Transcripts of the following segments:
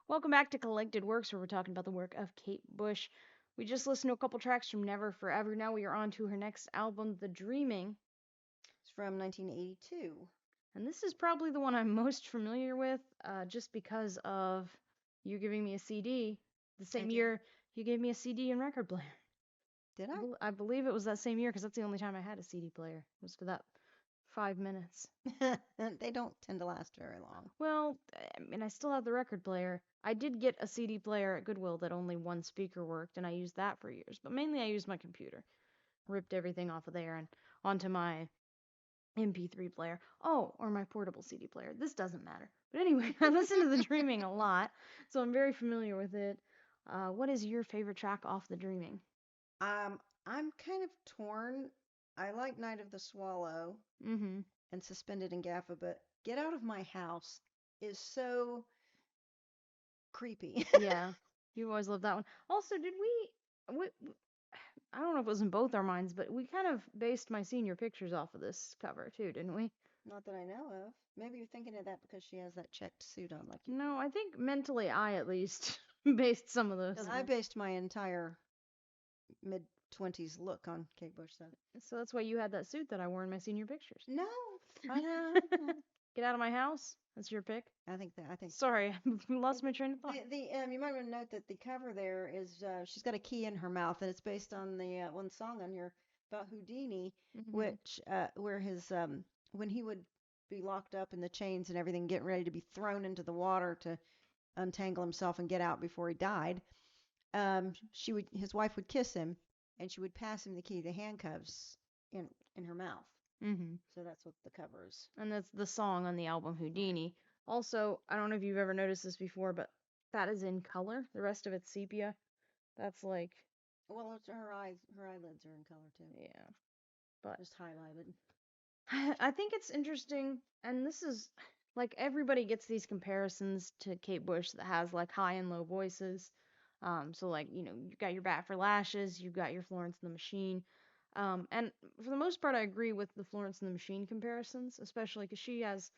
Welcome back to Collected Works, where we're talking about the work of Kate Bush. We just listened to a couple tracks from Never Forever. Now we are on to her next album, The Dreaming. It's from 1982. And this is probably the one I'm most familiar with, just because of you giving me a CD the I same did. year you gave me a CD and record player. Did I believe it was that same year because that's the only time I had a CD player. It was for that 5 minutes. I? They don't tend to last very long. Well, I mean, I still have the record player. I did get a CD player at Goodwill that only one speaker worked, and I used that for years. But mainly I used my computer. Ripped everything off of there and onto my MP3 player. Oh, or my portable CD player. This doesn't matter. But anyway, I listen to The Dreaming a lot, so I'm very familiar with it. What is your favorite track off The Dreaming? I'm kind of torn. I like Night of the Swallow Mm-hmm. and Suspended in Gaffa, but Get Out of My House is so creepy. Yeah, you always loved that one. Also, did we I don't know if it was in both our minds, but we kind of based my senior pictures off of this cover too, didn't we? Not that I know of. Maybe you're thinking of that because she has that checked suit on, like you. No, I think mentally I at least based some of those. Because I based my entire mid-20s look on Kate Bush. So. So that's why you had that suit that I wore in my senior pictures. No, I know. Get out of my house. That's your pick. I think that. I think. Sorry, I lost my train of thought. You might want to note that the cover there is she's got a key in her mouth, and it's based on the one song on here about Houdini, which where his when he would be locked up in the chains and everything, getting ready to be thrown into the water to untangle himself and get out before he died. His wife would kiss him, and she would pass him the key, the handcuffs in her mouth. Mm-hmm. So that's what the cover is. And that's the song on the album Houdini. Also, I don't know if you've ever noticed this before, but that is in color. The rest of it's sepia. That's like, Well, it's her eyes. Her eyelids are in color too. yeah. But Just highlighted. I think it's interesting, and this is like everybody gets these comparisons to Kate Bush that has like high and low voices. So like, you got your Bat for Lashes, you got your Florence and the Machine. And for the most part, I agree with the Florence and the Machine comparisons, especially because she has,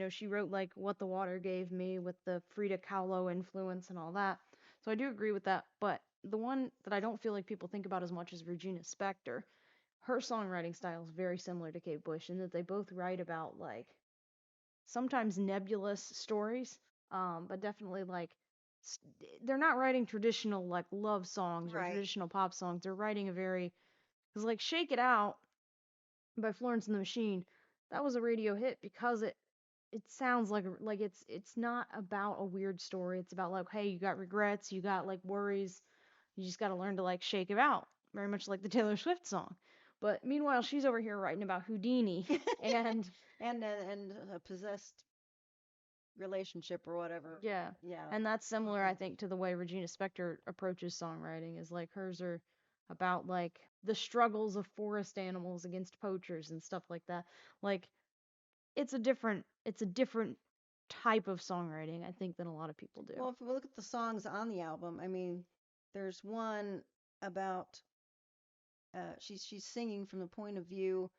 she wrote like What the Water Gave Me with the Frida Kahlo influence and all that. So I do agree with that. But the one that I don't feel like people think about as much is Regina Spektor. Her songwriting style is very similar to Kate Bush in that they both write about like sometimes nebulous stories, but definitely like they're not writing traditional like love songs or Right. traditional pop songs. They're writing a very because like Shake It Out by Florence and the Machine, that was a radio hit because it sounds like it's not about a weird story. It's about like, hey, you got regrets, you got like worries, you just got to learn to like shake it out, very much like the Taylor Swift song. But meanwhile, she's over here writing about Houdini and and a possessed relationship or whatever. yeah, Yeah. and that's similar, I think, to the way Regina Spektor approaches songwriting. Is like hers are about like the struggles of forest animals against poachers and stuff like that. Like it's a different type of songwriting, I think, than a lot of people do. Well, if we look at the songs on the album, I mean, there's one about she's singing from the point of view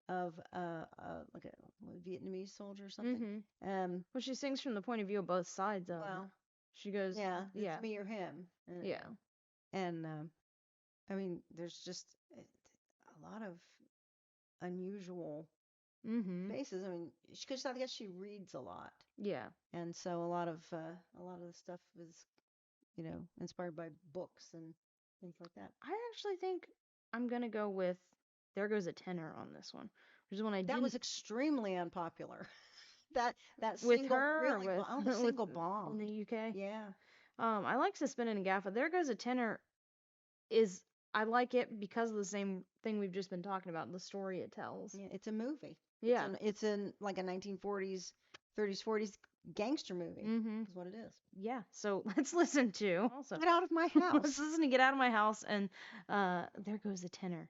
of like a Vietnamese soldier or something. Well, she sings from the point of view of both sides of it. Well, She goes, yeah, yeah, it's me or him. yeah, And I mean, there's just a lot of unusual bases. I mean, because I guess she reads a lot, yeah. and so a lot of the stuff is, inspired by books and things like that. I actually think I'm gonna go with There Goes a Tenor on this one, which is one I That didn't was extremely unpopular. That with single her or really with the single in bombed. the UK. Yeah. I like Suspended and Gaffa. There Goes a Tenor is I like it because of the same thing we've just been talking about, the story it tells. Yeah, it's a movie. Yeah. It's in like a 1940s, 30s, 40s gangster movie. Is what it is. Yeah. So let's listen to also. Get out of my Let's house. listen to Get Out of My House and There Goes a Tenor.